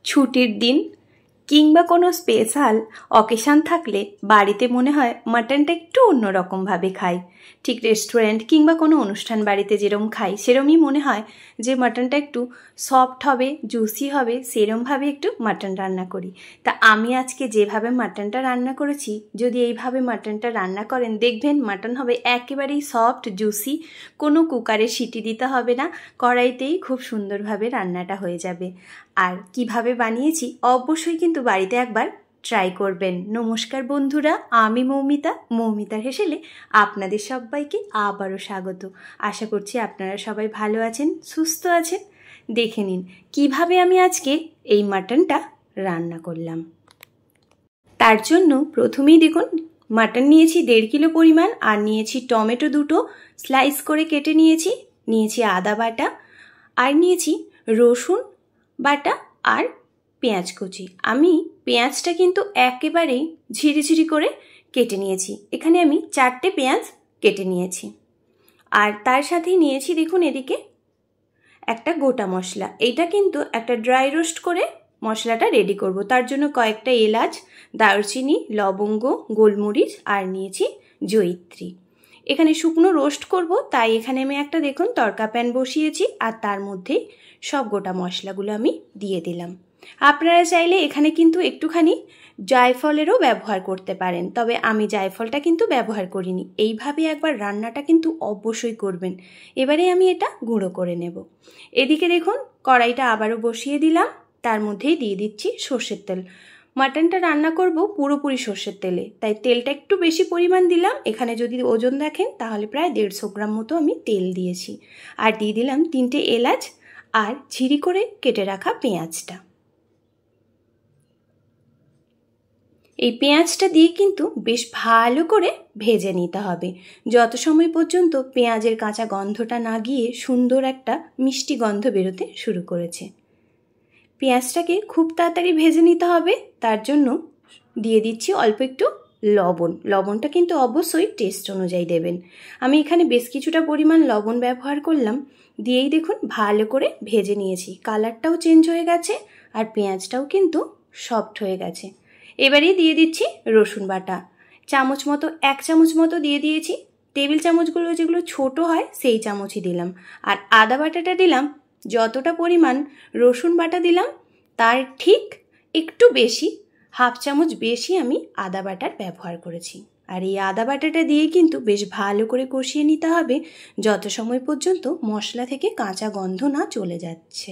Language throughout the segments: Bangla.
ছুটির দিন কিংবা কোনো স্পেশাল অকেশান থাকলে বাড়িতে মনে হয় মাটনটা একটু অন্যরকমভাবে খাই। ঠিক রেস্টুরেন্ট কিংবা কোনো অনুষ্ঠান বাড়িতে যেরকম খাই সেরমই মনে হয় যে মাটনটা একটু সফট হবে, জুসি হবে, সেরমভাবে একটু মাটন রান্না করি। তা আমি আজকে যেভাবে মাটনটা রান্না করেছি, যদি এইভাবে মাটনটা রান্না করেন দেখবেন মাটন হবে একেবারেই সফট জুসি, কোনো কুকারে সিটি দিতে হবে না, কড়াইতেই খুব সুন্দরভাবে রান্নাটা হয়ে যাবে। আর কিভাবে বানিয়েছি অবশ্যই কিন্তু বাড়িতে একবার ট্রাই করবেন। নমস্কার বন্ধুরা, আমি মৌমিতার হেসেলে আপনাদের সবাইকে আবারও স্বাগত। আশা করছি আপনারা সবাই ভালো আছেন, সুস্থ আছেন। দেখে নিন কিভাবে আমি আজকে এই মাটনটা রান্না করলাম। তার জন্য প্রথমেই দেখুন মাটন নিয়েছি 1.5 কিলো পরিমাণ, আর নিয়েছি টমেটো 2টো স্লাইস করে কেটে নিয়েছি আদা বাটা, আর নিয়েছি রসুন বাটা আর পেঁয়াজ কুচি। আমি পেঁয়াজটা কিন্তু একেবারেই ঝিরিঝিরি করে কেটে নিয়েছি। এখানে আমি 4টে পেঁয়াজ কেটে নিয়েছি। আর তার সাথেই নিয়েছি দেখুন এদিকে একটা গোটা মশলা। এইটা কিন্তু একটা ড্রাই রোস্ট করে মশলাটা রেডি করব। তার জন্য কয়েকটা এলাচ, দারচিনি, লবঙ্গ, গোলমরিচ আর নিয়েছি জয়িত্রী। এখানে শুকনো রোস্ট করব, তাই এখানে আমি একটা দেখুন তড়কা প্যান বসিয়েছি, আর তার মধ্যে সব গোটা মশলাগুলো আমি দিয়ে দিলাম। আপনারা চাইলে এখানে কিন্তু একটুখানি জায়ফলেরও ব্যবহার করতে পারেন, তবে আমি জায়ফলটা কিন্তু ব্যবহার করিনি। এইভাবে একবার রান্নাটা কিন্তু অবশ্যই করবেন। এবারে আমি এটা গুঁড়ো করে নেব। এদিকে দেখুন কড়াইটা আবারও বসিয়ে দিলাম, তার মধ্যেই দিয়ে দিচ্ছি সর্ষের তেল। মাটনটা রান্না করব পুরোপুরি সর্ষের তেলে, তাই তেলটা একটু বেশি পরিমাণ দিলাম। এখানে যদি ওজন দেখেন তাহলে প্রায় 150 গ্রাম মতো আমি তেল দিয়েছি। আর দিয়ে দিলাম 3টে এলাচ আর ঝিরি করে কেটে রাখা পেঁয়াজটা। এই পেঁয়াজটা দিয়ে কিন্তু বেশ ভালো করে ভেজে নিতে হবে, যত সময় পর্যন্ত পেঁয়াজের কাঁচা গন্ধটা না গিয়ে সুন্দর একটা মিষ্টি গন্ধ বেরোতে শুরু করেছে। পেঁয়াজটাকে খুব তাড়াতাড়ি ভেজে নিতে হবে, তার জন্য দিয়ে দিচ্ছি অল্প একটু লবণ। লবণটা কিন্তু অবশ্যই টেস্ট অনুযায়ী দেবেন। আমি এখানে বেশ কিছুটা পরিমাণ লবণ ব্যবহার করলাম। দিয়েই দেখুন ভালো করে ভেজে নিয়েছি, কালারটাও চেঞ্জ হয়ে গেছে আর পেঁয়াজটাও কিন্তু সফট হয়ে গেছে। এবারেই দিয়ে দিচ্ছি রসুন বাটা, চামচ মতো 1 চামচ মতো দিয়ে দিয়েছি। টেবিল চামচগুলো যেগুলো ছোট হয় সেই চামচই দিলাম। আর আদা বাটাটা দিলাম যতটা পরিমাণ রসুন বাটা দিলাম তার ঠিক একটু বেশি, 1/2 চামচ বেশি আমি আদা বাটার ব্যবহার করেছি। আর এই আদা বাটাটা দিয়ে কিন্তু বেশ ভালো করে কষিয়ে নিতে হবে যত সময় পর্যন্ত মশলা থেকে কাঁচা গন্ধ না চলে যাচ্ছে।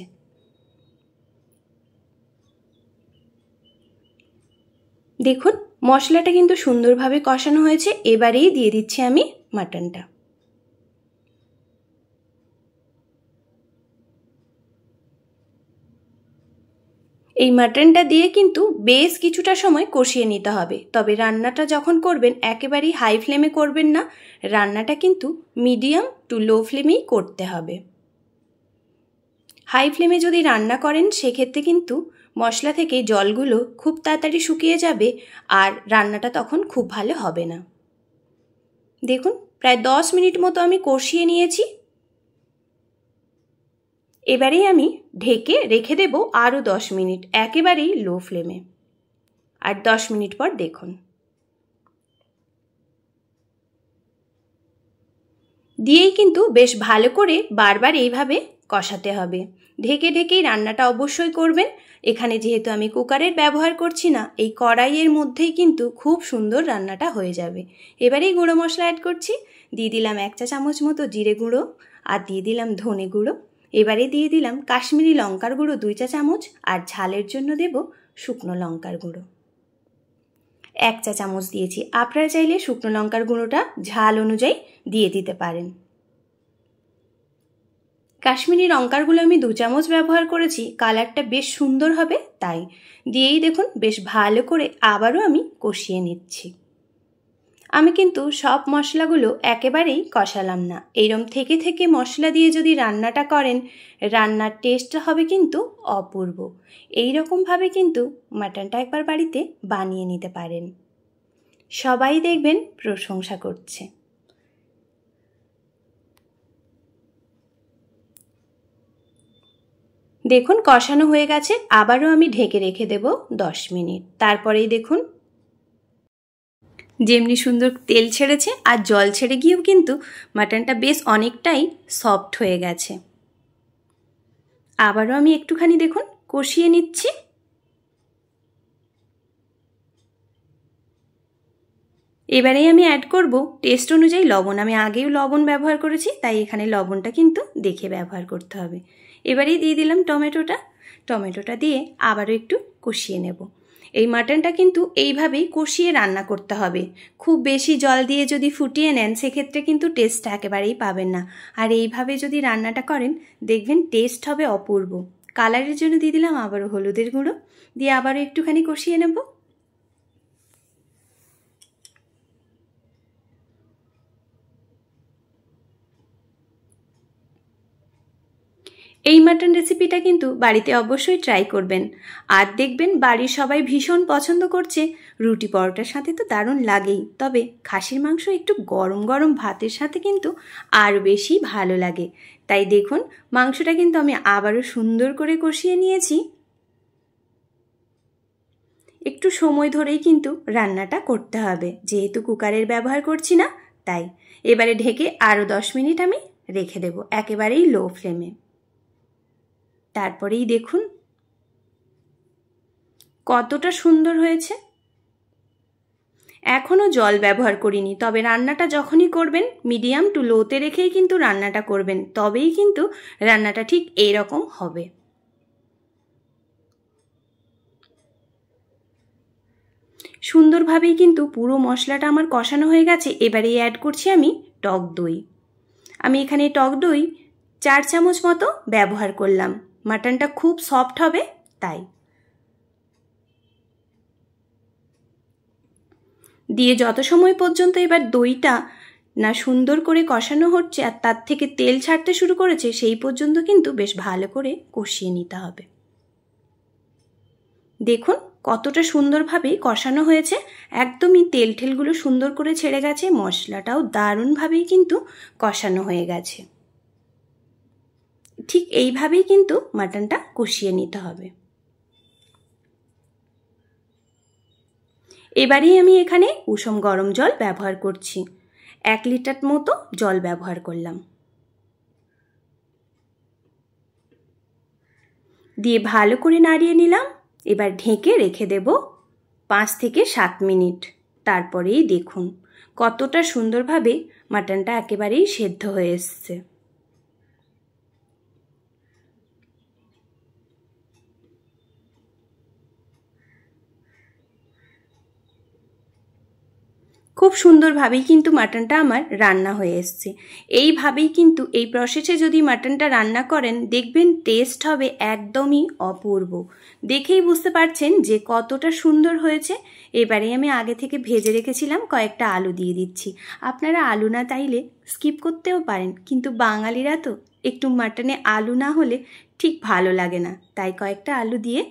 দেখুন মশলাটা কিন্তু সুন্দরভাবে কষানো হয়েছে। এবারেই দিয়ে দিচ্ছি আমি মাটনটা। এই মাটনটা দিয়ে কিন্তু বেশ কিছুটা সময় কষিয়ে নিতে হবে, তবে রান্নাটা যখন করবেন একেবারেই হাই ফ্লেমে করবেন না, রান্নাটা কিন্তু মিডিয়াম টু লো ফ্লেমেই করতে হবে। হাই ফ্লেমে যদি রান্না করেন সেক্ষেত্রে কিন্তু মশলা থেকে জলগুলো খুব তাড়াতাড়ি শুকিয়ে যাবে আর রান্নাটা তখন খুব ভালো হবে না। দেখুন প্রায় 10 মিনিট মতো আমি কষিয়ে নিয়েছি। এবারেই আমি ঢেকে রেখে দেব আরও 10 মিনিট একেবারেই লো ফ্লেমে। আর 10 মিনিট পর দেখুন দিয়েই কিন্তু বেশ ভালো করে বারবার এইভাবে কষাতে হবে। ঢেকে ঢেকেই রান্নাটা অবশ্যই করবেন। এখানে যেহেতু আমি কুকারের ব্যবহার করছি না, এই কড়াইয়ের মধ্যেই কিন্তু খুব সুন্দর রান্নাটা হয়ে যাবে। এবারেই গুঁড়ো মশলা অ্যাড করছি। দিয়ে দিলাম 1 চা চামচ মতো জিরে গুঁড়ো, আর দিয়ে দিলাম ধনে গুঁড়ো। এবারে দিয়ে দিলাম কাশ্মীরি লঙ্কার গুঁড়ো 2 চা চামচ, আর ঝালের জন্য দেব শুকনো লঙ্কার গুঁড়ো 1 চা চামচ দিয়েছি। আপনারা চাইলে শুকনো লঙ্কার গুঁড়োটা ঝাল অনুযায়ী দিয়ে দিতে পারেন। কাশ্মীরি লঙ্কারগুলো আমি 2 চামচ ব্যবহার করেছি, কালারটা বেশ সুন্দর হবে তাই। দিয়েই দেখুন বেশ ভালো করে আবারও আমি কষিয়ে নিচ্ছি। আমি কিন্তু সব মশলাগুলো একেবারেই কষালাম না। এইরকম থেকে থেকে মশলা দিয়ে যদি রান্নাটা করেন, রান্নার টেস্টটা হবে কিন্তু অপূর্ব। এই রকমভাবে কিন্তু মাটনটা একবার বাড়িতে বানিয়ে নিতে পারেন, সবাই দেখবেন প্রশংসা করছে। দেখুন কষানো হয়ে গেছে, আবারও আমি ঢেকে রেখে দেব 10 মিনিট। তারপরেই দেখুন যেমনি সুন্দর তেল ছেড়েছে আর জল ছেড়ে গিয়েও কিন্তু মাটনটা বেশ অনেকটাই সফট হয়ে গেছে। আবারও আমি একটুখানি দেখুন কষিয়ে নিচ্ছি। এবারেই আমি অ্যাড করব টেস্ট অনুযায়ী লবণ। আমি আগেও লবণ ব্যবহার করেছি, তাই এখানে লবণটা কিন্তু দেখে ব্যবহার করতে হবে। এবারেই দিয়ে দিলাম টমেটোটা দিয়ে আবারও একটু কষিয়ে নেব। এই মাটনটা কিন্তু এইভাবেই কষিয়ে রান্না করতে হবে। খুব বেশি জল দিয়ে যদি ফুটিয়ে নেন সেক্ষেত্রে কিন্তু টেস্টটা একেবারেই পাবেন না। আর এইভাবে যদি রান্নাটা করেন দেখবেন টেস্ট হবে অপূর্ব। কালারের জন্য দিয়ে দিলাম আবারও হলুদের গুঁড়ো, দিয়ে আবারও একটুখানি কষিয়ে নেব। এই মাটন রেসিপিটা কিন্তু বাড়িতে অবশ্যই ট্রাই করবেন, আর দেখবেন বাড়ির সবাই ভীষণ পছন্দ করছে। রুটি পরোটার সাথে তো দারুণ লাগেই, তবে খাসির মাংস একটু গরম গরম ভাতের সাথে কিন্তু আরও বেশি ভালো লাগে। তাই দেখুন মাংসটা কিন্তু আমি আবারও সুন্দর করে কষিয়ে নিয়েছি। একটু সময় ধরেই কিন্তু রান্নাটা করতে হবে, যেহেতু কুকারের ব্যবহার করছি না তাই। এবারে ঢেকে আরও 10 মিনিট আমি রেখে দেব একেবারেই লো ফ্লেমে। তারপরেই দেখুন কতটা সুন্দর হয়েছে। এখনও জল ব্যবহার করিনি, তবে রান্নাটা যখনই করবেন মিডিয়াম টু লোতে রেখেই কিন্তু রান্নাটা করবেন, তবেই কিন্তু রান্নাটা ঠিক এইরকম হবে। সুন্দরভাবেই কিন্তু পুরো মশলাটা আমার কষানো হয়ে গেছে। এবারে অ্যাড করছি আমি টক দই। আমি এখানে টক দই 4 চামচ মতো ব্যবহার করলাম। মাটনটা খুব সফট হবে তাই। দিয়ে যত সময় পর্যন্ত এবার দইটা না সুন্দর করে কষানো হচ্ছে আর তার থেকে তেল ছাড়তে শুরু করেছে সেই পর্যন্ত কিন্তু বেশ ভালো করে কষিয়ে নিতে হবে। দেখুন কতটা সুন্দরভাবে কষানো হয়েছে, একদমই তেল ঠেলগুলো সুন্দর করে ছেড়ে গেছে, মশলাটাও দারুণভাবেই কিন্তু কষানো হয়ে গেছে। ঠিক এইভাবেই কিন্তু মাটনটা কষিয়ে নিতে হবে। এবারেই আমি এখানে উষম গরম জল ব্যবহার করছি। 1 লিটার মতো জল ব্যবহার করলাম, দিয়ে ভালো করে নাড়িয়ে নিলাম। এবার ঢেকে রেখে দেব 5 থেকে 7 মিনিট। তারপরেই দেখুন কতটা সুন্দরভাবে মাটনটা একেবারেই সেদ্ধ হয়ে এসছে। খুব সুন্দরভাবেই কিন্তু মাটনটা আমার রান্না হয়ে এসছে। এইভাবেই কিন্তু এই প্রসেসে যদি মাটনটা রান্না করেন দেখবেন টেস্ট হবে একদমই অপূর্ব। দেখেই বুঝতে পারছেন যে কতটা সুন্দর হয়েছে। এবারে আমি আগে থেকে ভেজে রেখেছিলাম কয়েকটা আলু দিয়ে দিচ্ছি। আপনারা আলু না চাইলে স্কিপ করতেও পারেন, কিন্তু বাঙালিরা তো একটু মাটনে আলু না হলে ঠিক ভালো লাগে না, তাই কয়েকটা আলু দিয়ে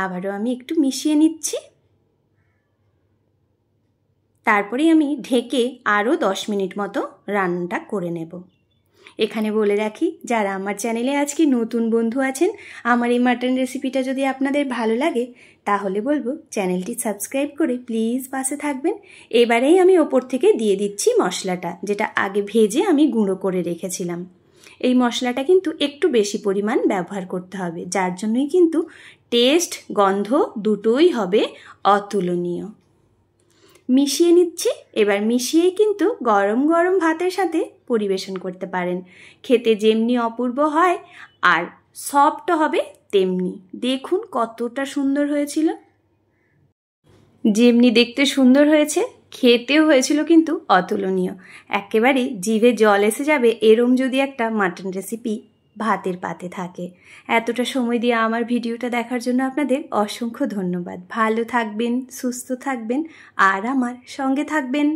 আবারও আমি একটু মিশিয়ে নিচ্ছি। তারপরে আমি ঢেকে আরও 10 মিনিট মতো রান্নাটা করে নেব। এখানে বলে রাখি, যারা আমার চ্যানেলে আজকে নতুন বন্ধু আছেন, আমার এই মাটন রেসিপিটা যদি আপনাদের ভালো লাগে তাহলে বলবো চ্যানেলটি সাবস্ক্রাইব করে প্লিজ পাশে থাকবেন। এবারেই আমি ওপর থেকে দিয়ে দিচ্ছি মশলাটা, যেটা আগে ভেজে আমি গুঁড়ো করে রেখেছিলাম। এই মশলাটা কিন্তু একটু বেশি পরিমাণ ব্যবহার করতে হবে, যার জন্যই কিন্তু টেস্ট গন্ধ দুটোই হবে অতুলনীয়। মিশিয়ে নিচ্ছি। এবার মিশিয়েই কিন্তু গরম গরম ভাতের সাথে পরিবেশন করতে পারেন। খেতে যেমনি অপূর্ব হয় আর সফট হবে তেমনি। দেখুন কতটা সুন্দর হয়েছিল। যেমনি দেখতে সুন্দর হয়েছে খেতেও হয়েছিল কিন্তু অতুলনীয়। একেবারে জিভে জল এসে যাবে এরম যদি একটা মাটন রেসিপি ভাতের পাতে থাকে। এতটা সময় দিয়ে আমার ভিডিওটা দেখার জন্য আপনাদের অসংখ্য ধন্যবাদ। ভালো থাকবেন, সুস্থ থাকবেন আর আমার সঙ্গে থাকবেন।